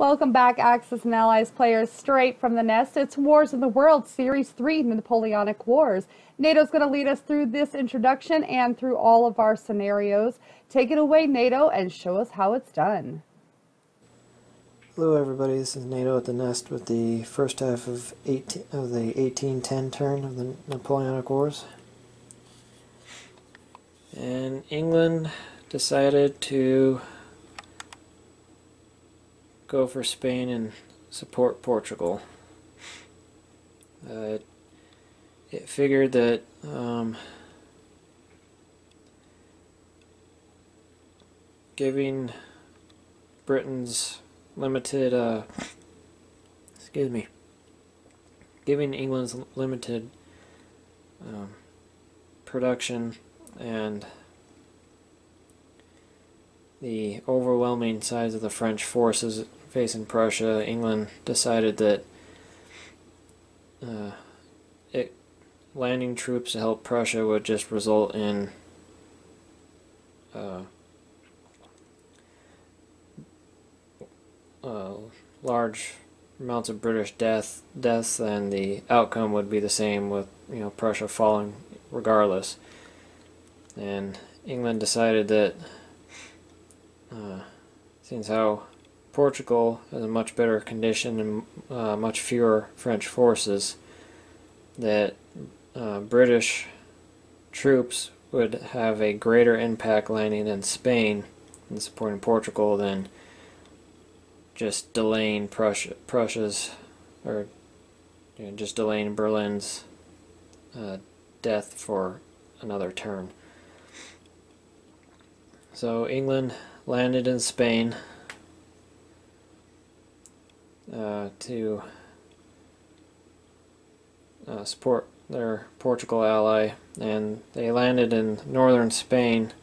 Welcome back, Axis and Allies players, straight from the nest. It's Wars of the World, Series 3, the Napoleonic Wars. NATO's going to lead us through this introduction and through all of our scenarios. Take it away, NATO, and show us how it's done. Hello everybody, this is Nato at the nest with the first half of the 1810 turn of the Napoleonic Wars. And England decided to go for Spain and support Portugal. It figured that giving Britain's limited, giving England's limited production and the overwhelming size of the French forces facing Prussia, England decided that landing troops to help Prussia would just result in large amounts of British deaths, and the outcome would be the same with Prussia falling regardless. And England decided that since how Portugal is in much better condition and much fewer French forces, that British troops would have a greater impact landing in Spain and supporting Portugal than just delaying Prussia's, or just delaying Berlin's death for another turn. So England landed in Spain to support their Portugal ally, and they landed in northern Spain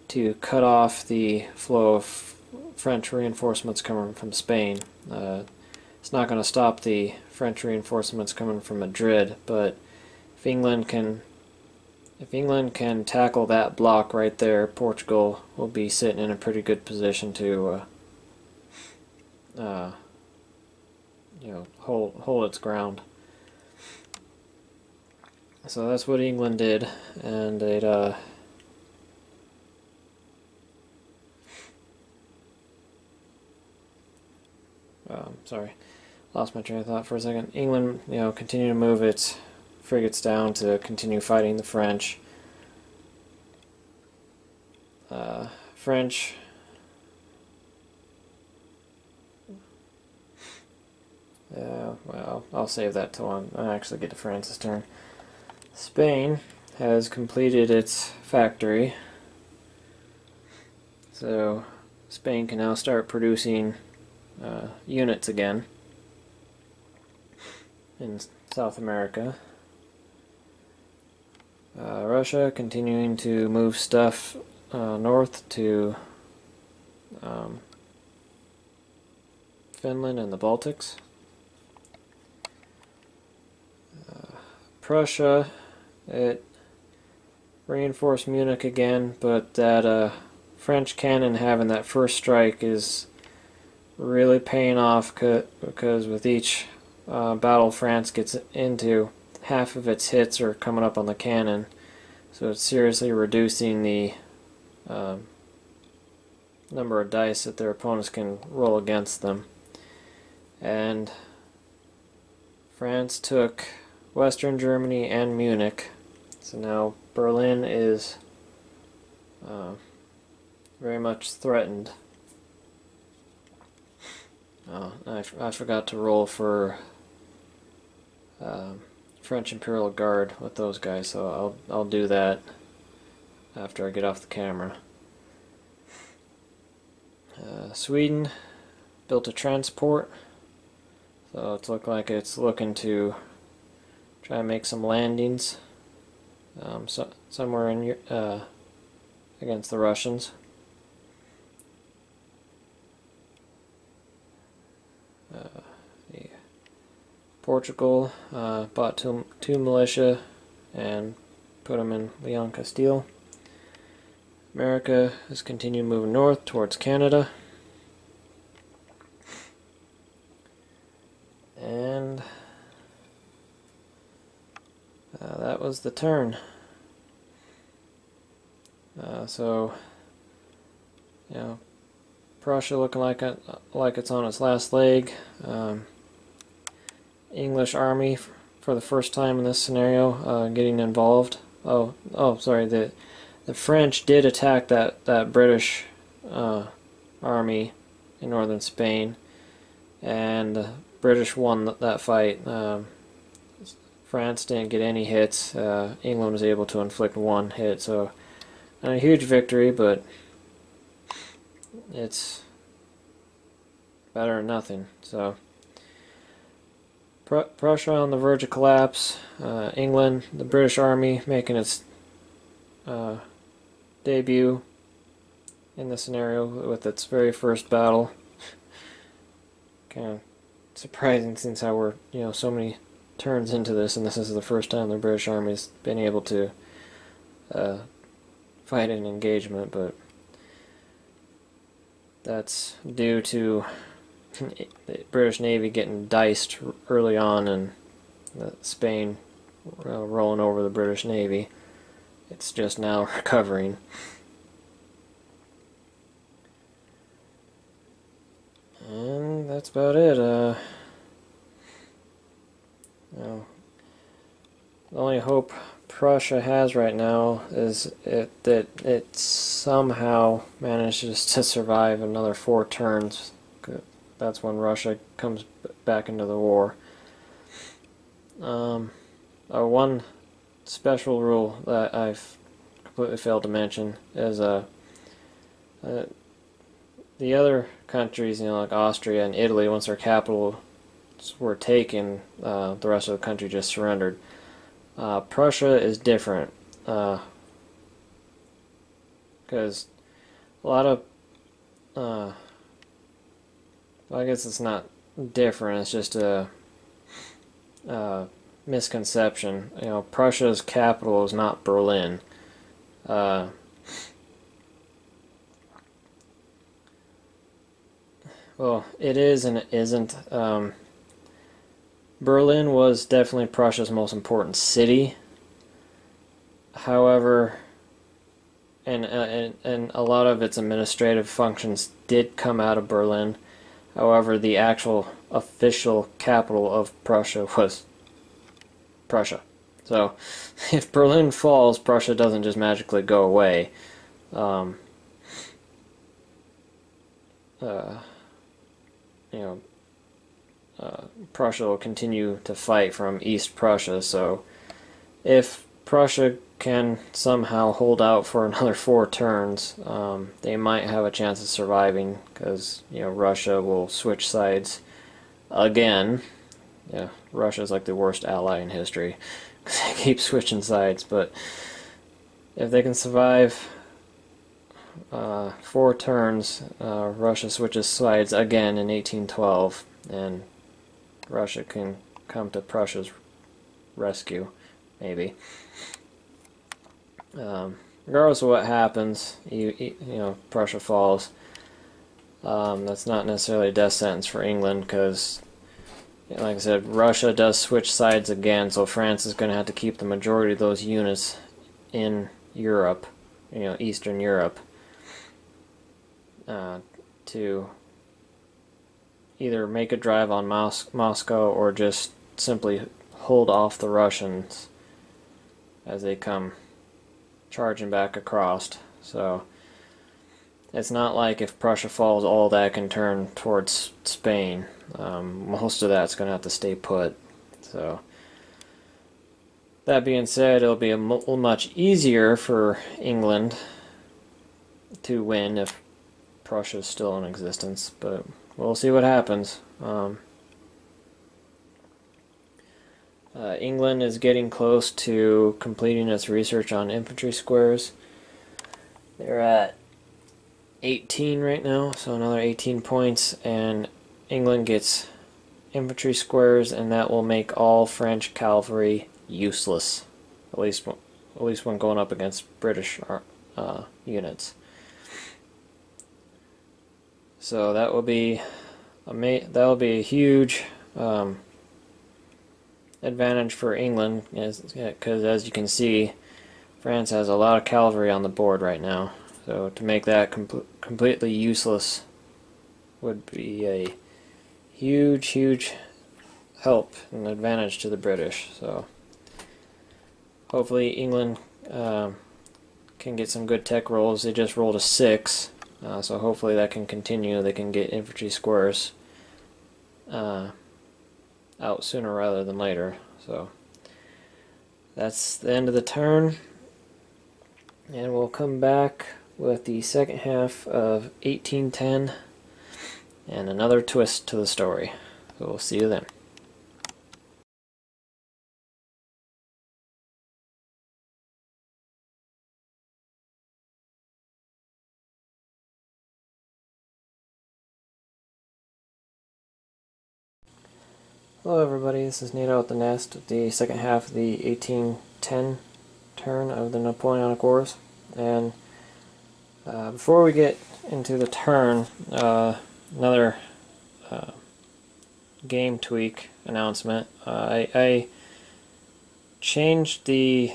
to cut off the flow of French reinforcements coming from Spain. It's not going to stop the French reinforcements coming from Madrid, but if England can tackle that block right there, Portugal will be sitting in a pretty good position to hold its ground. So that's what England did, and it sorry, lost my train of thought for a second. England, continued to move its frigates down to continue fighting the French. French well, I'll save that till I actually get to France's turn. Spain has completed its factory, so Spain can now start producing units again in South America. Russia continuing to move stuff north to Finland and the Baltics. Prussia, it reinforced Munich again, but that French cannon having that first strike is really paying off, because with each battle France gets into, half of its hits are coming up on the cannon, so it's seriously reducing the number of dice that their opponents can roll against them. And France took Western Germany and Munich, so now Berlin is very much threatened. Oh, I forgot to roll for French Imperial Guard with those guys, so I'll do that after I get off the camera. Sweden built a transport, so it's looking to try and make some landings somewhere in against the Russians. Portugal bought two militia and put them in Leon Castile. America has continued moving north towards Canada. was the turn. So, you know, Prussia looking like it's on its last leg. English army for the first time in this scenario getting involved. Sorry. The French did attack that British army in northern Spain, and the British won that fight. France didn't get any hits. England was able to inflict one hit, so not a huge victory, but it's better than nothing. So Prussia on the verge of collapse. England, the British Army making its debut in the scenario with its very first battle. Kind of surprising since how we're so many turns into this, and this is the first time the British Army's been able to fight an engagement, but that's due to the British Navy getting diced early on and Spain rolling over the British Navy. It's just now recovering. And that's about it. The only hope Prussia has right now is that it somehow manages to survive another 4 turns. That's when Russia comes back into the war. One special rule that I've completely failed to mention is the other countries, like Austria and Italy, once their capitals were taken, the rest of the country just surrendered. Prussia is different, because a lot of I guess it's not different, it's just a misconception. Prussia's capital is not Berlin. Well, it is and it isn't. Berlin was definitely Prussia's most important city. However, and a lot of its administrative functions did come out of Berlin. However, the actual official capital of Prussia was Prussia. So, if Berlin falls, Prussia doesn't just magically go away. Prussia will continue to fight from East Prussia, so if Prussia can somehow hold out for another 4 turns, they might have a chance of surviving, because Russia will switch sides again. Yeah, Russia's like the worst ally in history, because they keep switching sides, but if they can survive 4 turns, Russia switches sides again in 1812, and Russia can come to Prussia's rescue, maybe. Regardless of what happens, Prussia falls. That's not necessarily a death sentence for England, because, like I said, Russia does switch sides again, so France is going to have to keep the majority of those units in Europe, Eastern Europe, to either make a drive on Moscow or just simply hold off the Russians as they come charging back across. So it's not like if Prussia falls, all that can turn towards Spain. Most of that's going to have to stay put. So that being said, it'll be much easier for England to win if Prussia's still in existence, but we'll see what happens. England is getting close to completing its research on infantry squares. They're at 18 right now, so another 18 points, and England gets infantry squares, and that will make all French cavalry useless, at least when going up against British units. So that will be a huge advantage for England, because as you can see, France has a lot of cavalry on the board right now. So to make that completely useless would be a huge help and advantage to the British. So hopefully England can get some good tech rolls. They just rolled a 6, so hopefully that can continue. They can get infantry squares out sooner rather than later. So that's the end of the turn, and we'll come back with the second half of 1810 and another twist to the story. So we'll see you then. Hello everybody, this is Nato at the Nest, the second half of the 1810 turn of the Napoleonic Wars. And before we get into the turn, another game tweak announcement. I changed the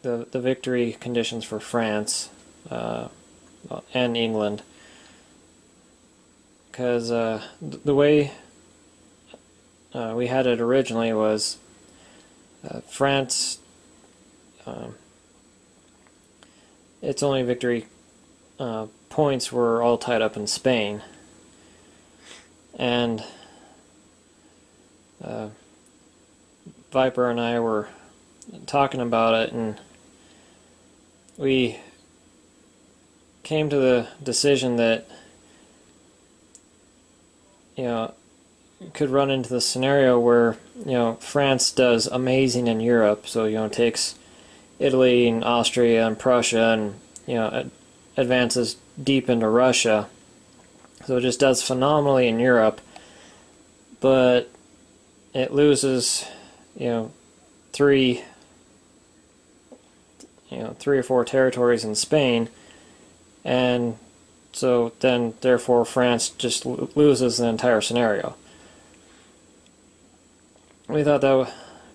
victory conditions for France and England, because the way we had it originally was France, its only victory points were all tied up in Spain, and Viper and I were talking about it, and we came to the decision that, you know, could run into the scenario where, you know, France does amazing in Europe, so, you know, takes Italy and Austria and Prussia and, you know, advances deep into Russia, so it just does phenomenally in Europe, but it loses, you know, three or four territories in Spain, and so then therefore France just loses the entire scenario. We thought that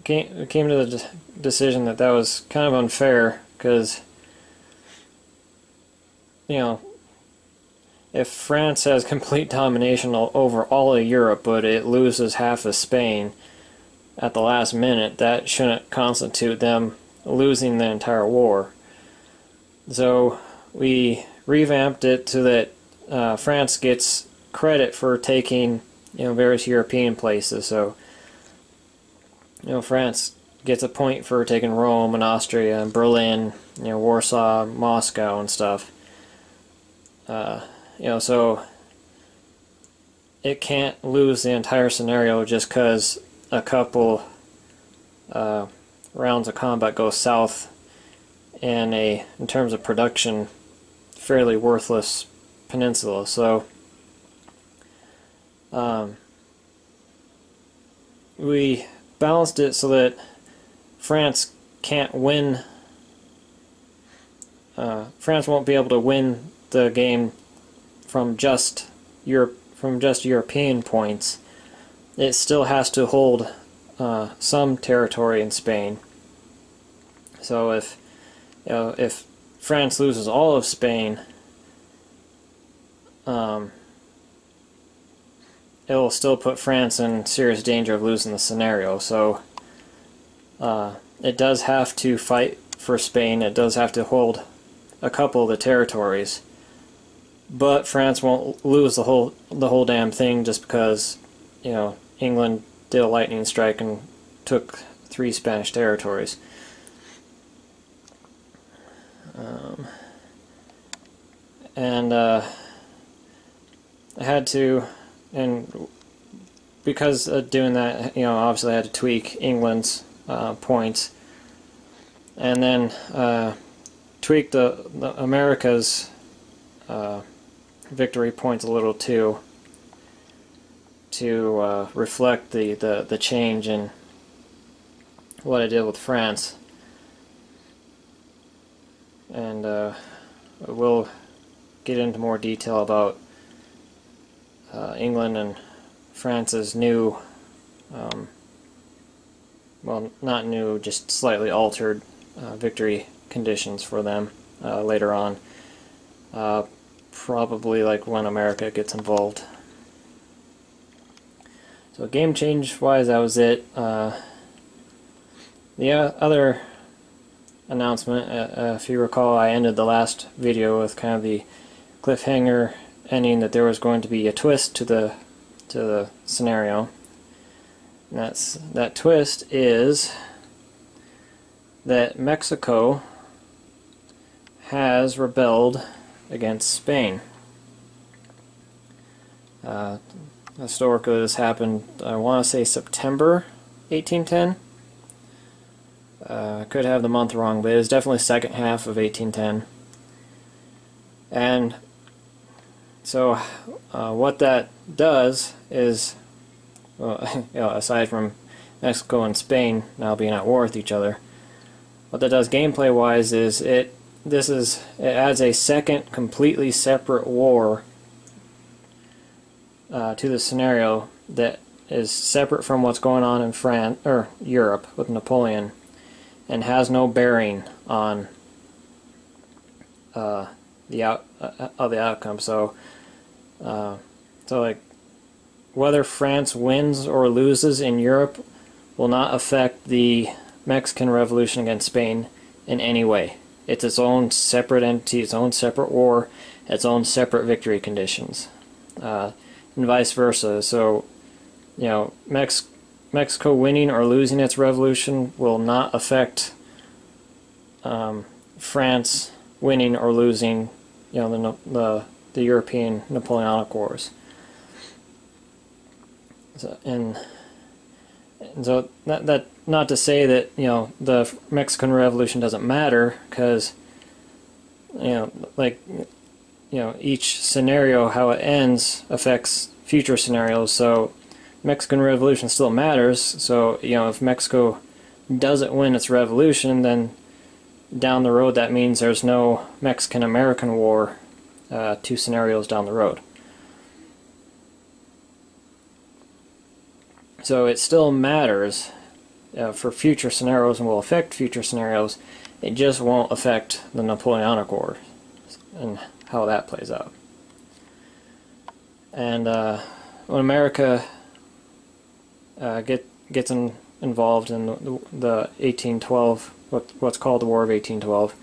we came to the decision that that was kind of unfair, because, you know, if France has complete domination over all of Europe, but it loses half of Spain at the last minute, that shouldn't constitute them losing the entire war. So we revamped it so that France gets credit for taking, you know, various European places. So, you know, France gets a point for taking Rome and Austria and Berlin, you know, Warsaw, Moscow and stuff. You know, so it can't lose the entire scenario just because a couple rounds of combat go south in terms of production, fairly worthless peninsula. So we balanced it so that France can't win. France won't be able to win the game from just European points. It still has to hold some territory in Spain. So if France loses all of Spain, it will still put France in serious danger of losing the scenario. So it does have to fight for Spain. It does have to hold a couple of the territories, but France won't lose the whole damn thing just because, you know, England did a lightning strike and took 3 Spanish territories. And I had to, and because of doing that, you know, obviously I had to tweak England's points, and then tweak the America's victory points a little too, to reflect the change in what I did with France. And we'll get into more detail about England and France's new well, not new, just slightly altered victory conditions for them later on. Probably like when America gets involved. So game change wise, that was it. The other announcement, if you recall, I ended the last video with kind of the cliffhanger ending that there was going to be a twist to the scenario. And that twist is that Mexico has rebelled against Spain. Historically, this happened, I want to say September 1810. I could have the month wrong, but it was definitely second half of 1810. And so what that does is, well, aside from Mexico and Spain now being at war with each other, what that does gameplay wise is it adds a second completely separate war to the scenario that is separate from what's going on in France or Europe with Napoleon, and has no bearing on the outcome. So like whether France wins or loses in Europe will not affect the Mexican Revolution against Spain in any way. It's its own separate entity, its own separate war, its own separate victory conditions, and vice versa. So, you know, Mexico winning or losing its revolution will not affect France winning or losing, you know, the European Napoleonic Wars. So, and so that not to say that, you know, the Mexican Revolution doesn't matter, because, you know, like, you know, each scenario, how it ends affects future scenarios. So Mexican Revolution still matters. So, you know, if Mexico doesn't win its revolution, then down the road that means there's no Mexican-American War 2 scenarios down the road. So it still matters for future scenarios and will affect future scenarios. It just won't affect the Napoleonic War and how that plays out. And when America gets involved in the 1812, what's called the War of 1812,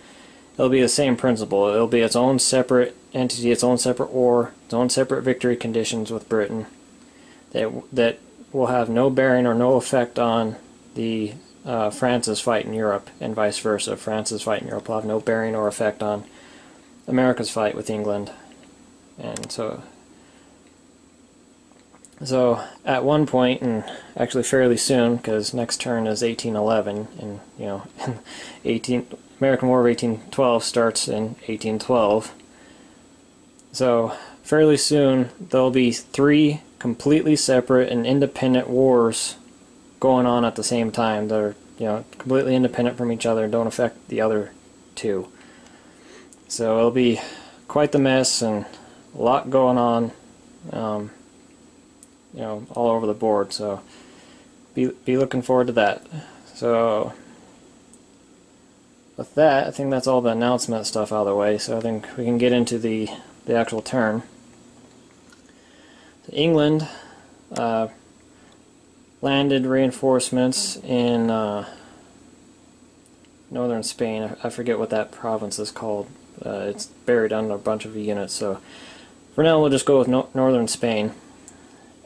it'll be the same principle. It'll be its own separate entity, its own separate war, its own separate victory conditions with Britain that will have no bearing or no effect on the France's fight in Europe, and vice versa. France's fight in Europe will have no bearing or effect on America's fight with England. And so at one point, and actually fairly soon, because next turn is 1811, and you know, American War of 1812 starts in 1812. So fairly soon there'll be 3 completely separate and independent wars going on at the same time. They're, you know, completely independent from each other and don't affect the other 2. So it'll be quite the mess and a lot going on, you know, all over the board. So be looking forward to that. So with that, I think that's all the announcement stuff out of the way. So I think we can get into the actual turn. England landed reinforcements in northern Spain. I forget what that province is called. It's buried under a bunch of units. So for now, we'll just go with northern Spain.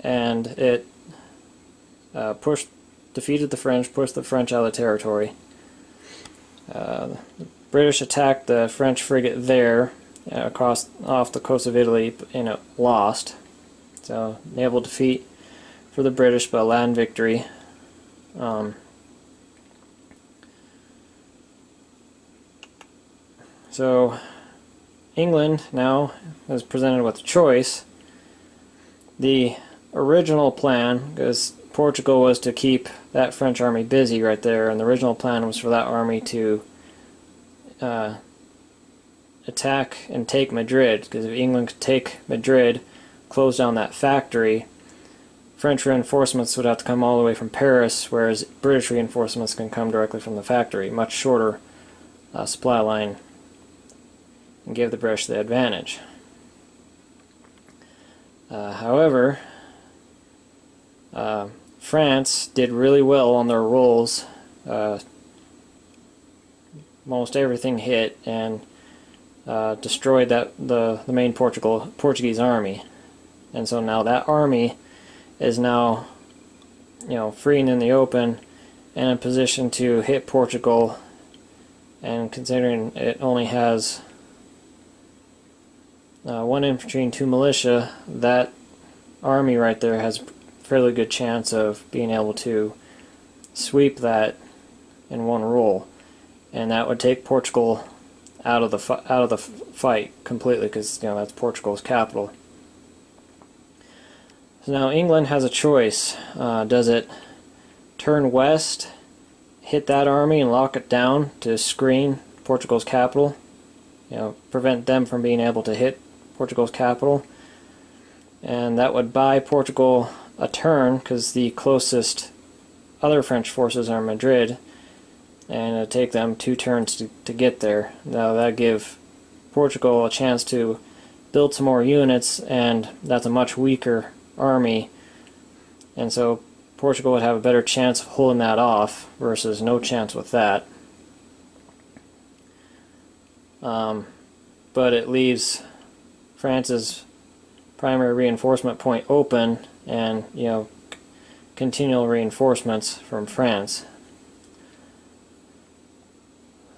And it defeated the French, pushed the French out of the territory. The British attacked the French frigate there off the coast of Italy, and it lost. So naval defeat for the British, but a land victory. So England now is presented with a choice. The original plan, because Portugal was to keep that French army busy right there, and the original plan was for that army to attack and take Madrid, because if England could take Madrid, close down that factory, French reinforcements would have to come all the way from Paris, whereas British reinforcements can come directly from the factory. Much shorter supply line, and give the British the advantage. However, France did really well on their rolls. Most everything hit and destroyed the main Portuguese army, and so now that army is now, free and in the open and in a position to hit Portugal. And considering it only has 1 infantry and 2 militia, that army right there has a fairly good chance of being able to sweep that in one roll, and that would take Portugal out of the fight completely, because that's Portugal's capital. So now England has a choice. Does it turn west, hit that army and lock it down to screen Portugal's capital, prevent them from being able to hit Portugal's capital, and that would buy Portugal a turn, because the closest other French forces are Madrid, and it'd take them 2 turns to get there. Now that'd give Portugal a chance to build some more units, and that's a much weaker army, and so Portugal would have a better chance of holding that off versus no chance with that. But it leaves France's primary reinforcement point open, and continual reinforcements from France.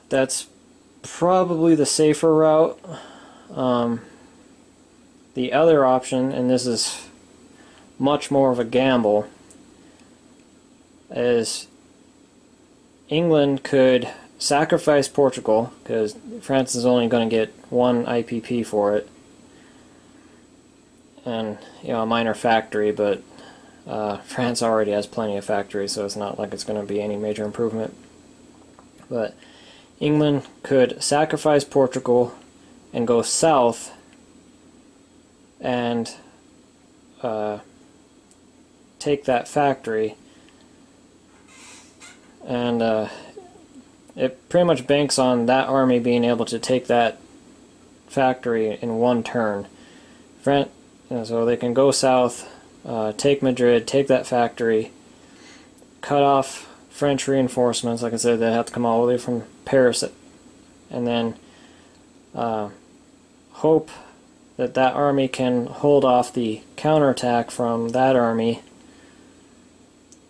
That's probably the safer route. The other option, and this is much more of a gamble, is England could sacrifice Portugal, because France is only going to get 1 IPP for it, and a minor factory, but France already has plenty of factories, so it's not like it's going to be any major improvement. But England could sacrifice Portugal and go south and take that factory, and it pretty much banks on that army being able to take that factory in 1 turn. So they can go south, take Madrid, take that factory, cut off French reinforcements. Like I said, they have to come all the way from Paris, and then hope that that army can hold off the counterattack from that army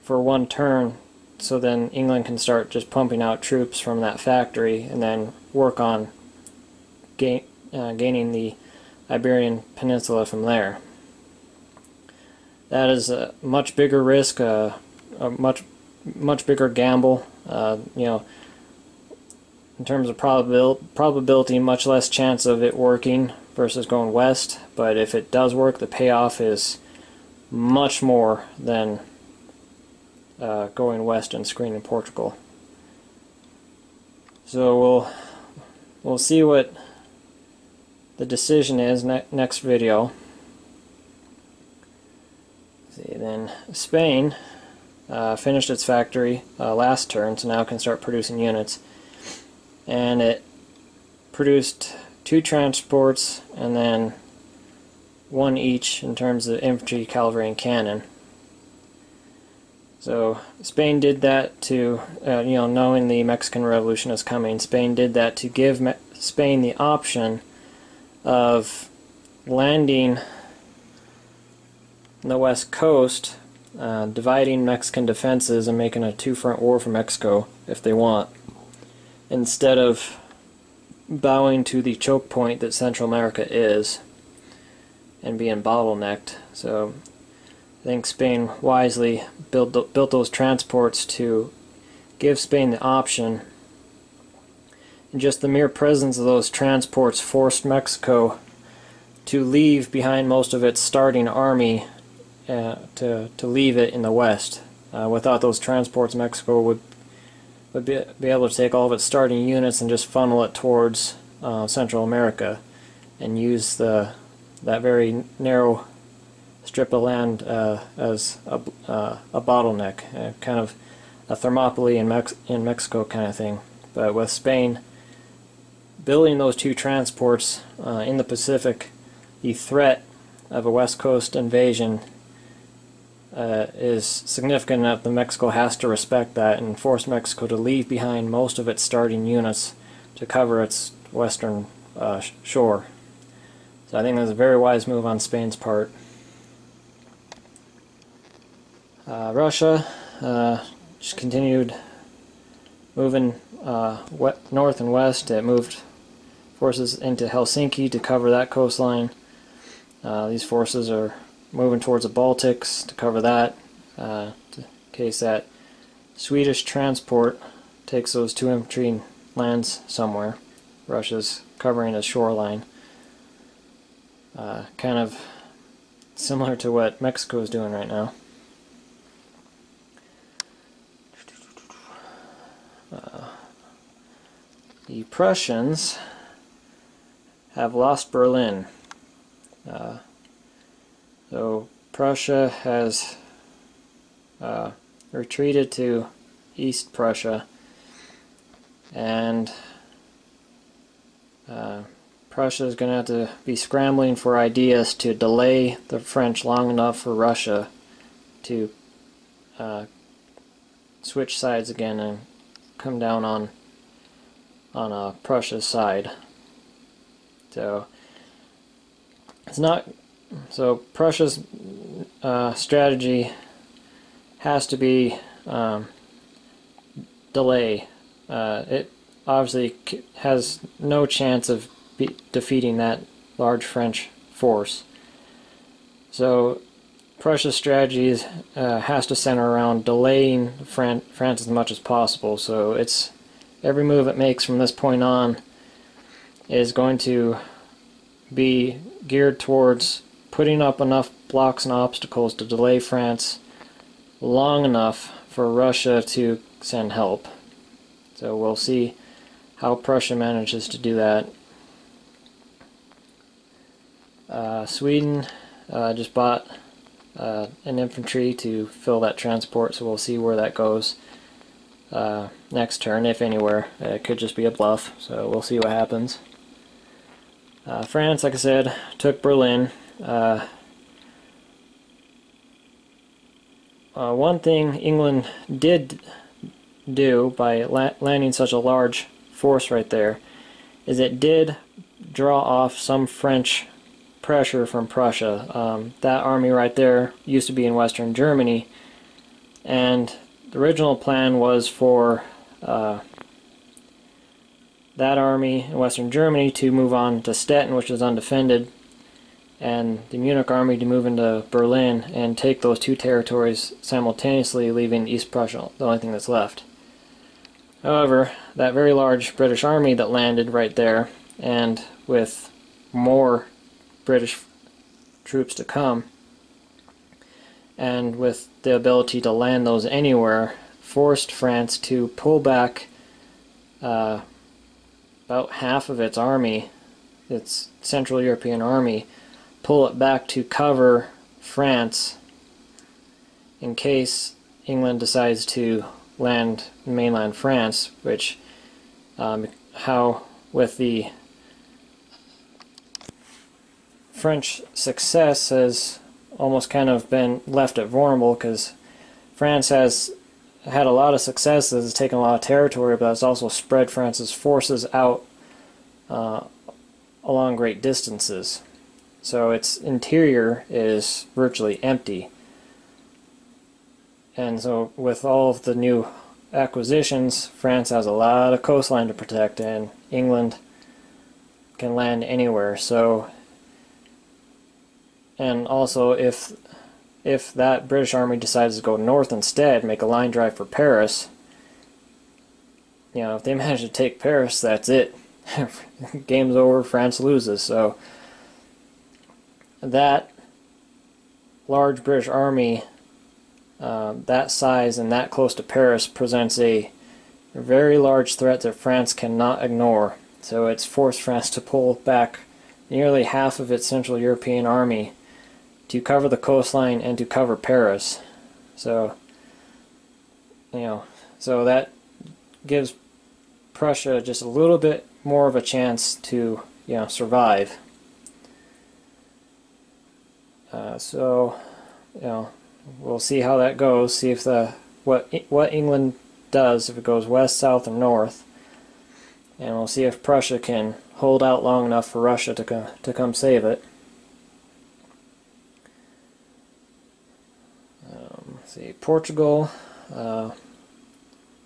for 1 turn, so then England can start just pumping out troops from that factory, and then work on gaining the Iberian Peninsula from there. That is a much bigger risk, a much bigger gamble. In terms of probability, much less chance of it working versus going west. But if it does work, the payoff is much more than going west and screening Portugal. So we'll see what the decision is next video. See, then Spain finished its factory last turn, so now it can start producing units, and it produced 2 transports and then 1 each in terms of infantry, cavalry, and cannon. So Spain did that to, knowing the Mexican Revolution is coming, Spain did that to give Spain the option of landing on the west coast, dividing Mexican defenses and making a 2-front war for Mexico if they want, instead of bowing to the choke point that Central America is and being bottlenecked. So I think Spain wisely built those transports to give Spain the option, and just the mere presence of those transports forced Mexico to leave behind most of its starting army, to leave it in the west. Without those transports, Mexico would be able to take all of its starting units and just funnel it towards Central America, and use that very narrow strip of land as a bottleneck, kind of a Thermopylae in Mexico kind of thing. But with Spain building those two transports in the Pacific, the threat of a West Coast invasion is significant enough that Mexico has to respect that and force Mexico to leave behind most of its starting units to cover its western shore. So I think that's a very wise move on Spain's part. Russia just continued moving north and west. It moved forces into Helsinki to cover that coastline. These forces are moving towards the Baltics to cover that, in case that Swedish transport takes those two infantry and lands somewhere. Russia's covering a shoreline. Kind of similar to what Mexico is doing right now. The Prussians have lost Berlin. So Prussia has retreated to East Prussia, and Prussia is going to have to be scrambling for ideas to delay the French long enough for Russia to switch sides again and come down on Prussia's side. So it's not. So Prussia's strategy has to be delay. It obviously has no chance of defeating that large French force. So Prussia's strategy has to center around delaying France as much as possible. So it's every move it makes from this point on is going to be geared towards putting up enough blocks and obstacles to delay France long enough for Russia to send help. So we'll see how Prussia manages to do that. Sweden just bought an infantry to fill that transport, so we'll see where that goes next turn, if anywhere. It could just be a bluff, so we'll see what happens. France, like I said, took Berlin. One thing England did do by landing such a large force right there is it did draw off some French pressure from Prussia. That army right there used to be in Western Germany, and the original plan was for that army in Western Germany to move on to Stettin, which is undefended, and the Munich army to move into Berlin and take those two territories simultaneously, leaving East Prussia the only thing that's left. However, that very large British army that landed right there, and with more British troops to come, and with the ability to land those anywhere, forced France to pull back about half of its army, its Central European army, pull it back to cover France in case England decides to land in mainland France, which how with the French success has almost kind of been left at vulnerable, because France has had a lot of successes, it's taken a lot of territory, but it's also spread France's forces out along great distances. So its interior is virtually empty. And so with all of the new acquisitions, France has a lot of coastline to protect, and England can land anywhere. So, and also if that British army decides to go north instead, make a line drive for Paris, you know, if they manage to take Paris, that's it. Game's over, France loses. So that large British army, that size and that close to Paris, presents a very large threat that France cannot ignore. So it's forced France to pull back nearly half of its Central European army to cover the coastline and to cover Paris. So, so that gives Prussia just a little bit more of a chance to, survive. So, we'll see how that goes. See if what England does, if it goes west, south, or north, and we'll see if Prussia can hold out long enough for Russia to come save it. Let's see, Portugal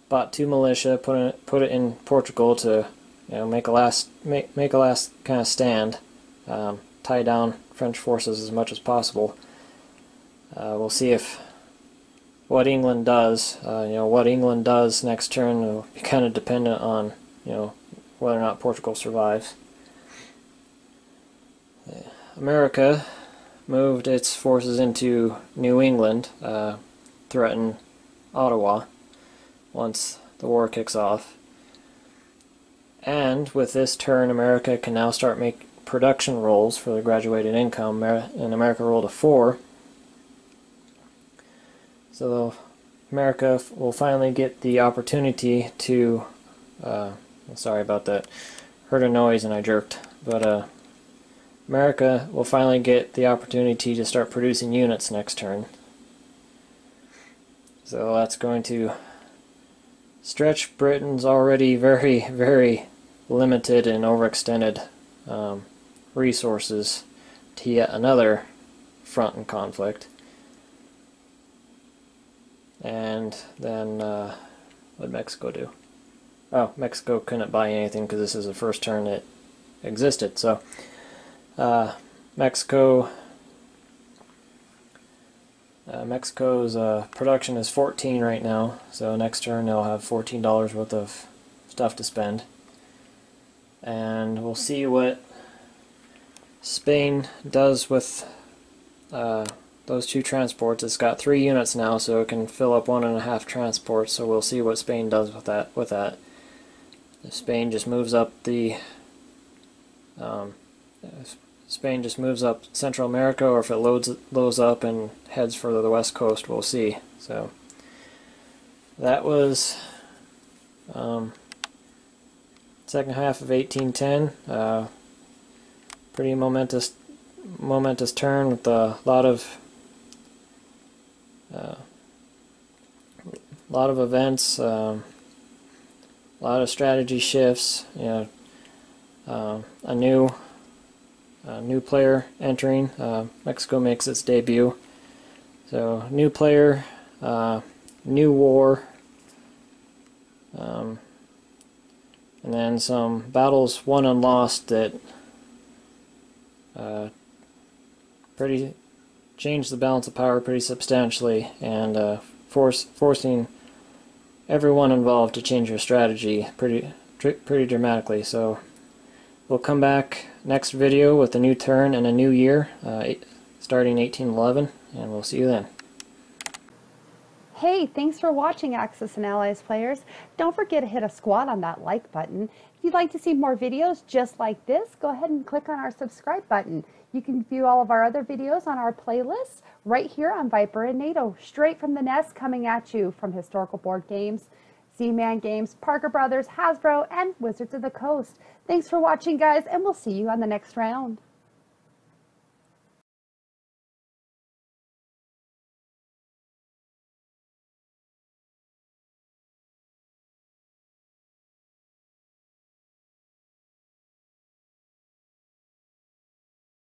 bought 2 militia, put it in Portugal to make a last kind of stand, tie down French forces as much as possible. We'll see if what England does, what England does next turn will be kind of dependent on, whether or not Portugal survives. America moved its forces into New England, threaten Ottawa once the war kicks off. And with this turn, America can now start make production rolls for the graduated income, and America rolled a 4. So America will finally get the opportunity to, sorry about that, heard a noise and I jerked, but America will finally get the opportunity to start producing units next turn. So that's going to stretch Britain's already very, very limited and overextended resources to yet another front in conflict. And then what did Mexico do? Oh, Mexico couldn't buy anything because this is the first turn it existed. So Mexico's production is 14 right now, so next turn they'll have $14 worth of stuff to spend. And we'll see what Spain does with those 2 transports. It's got 3 units now, so it can fill up 1.5 transports, so we'll see what Spain does with that. If Spain just moves up Central America, or if it loads up and heads for the west coast, we'll see. So that was second half of 1810. Pretty momentous turn with a lot of events, a lot of strategy shifts. A new player entering. Mexico makes its debut. So new player, new war, and then some battles won and lost that pretty changed the balance of power pretty substantially, and forcing everyone involved to change their strategy pretty dramatically. So we'll come back next video with a new turn and a new year, starting 1811, and we'll see you then. Hey, thanks for watching Axis and Allies players. Don't forget to hit a squat on that like button. If you'd like to see more videos just like this, go ahead and click on our subscribe button. You can view all of our other videos on our playlist right here on Viper and NATO, straight from the nest, coming at you from historical board games, Z-Man Games, Parker Brothers, Hasbro, and Wizards of the Coast. Thanks for watching, guys, and we'll see you on the next round.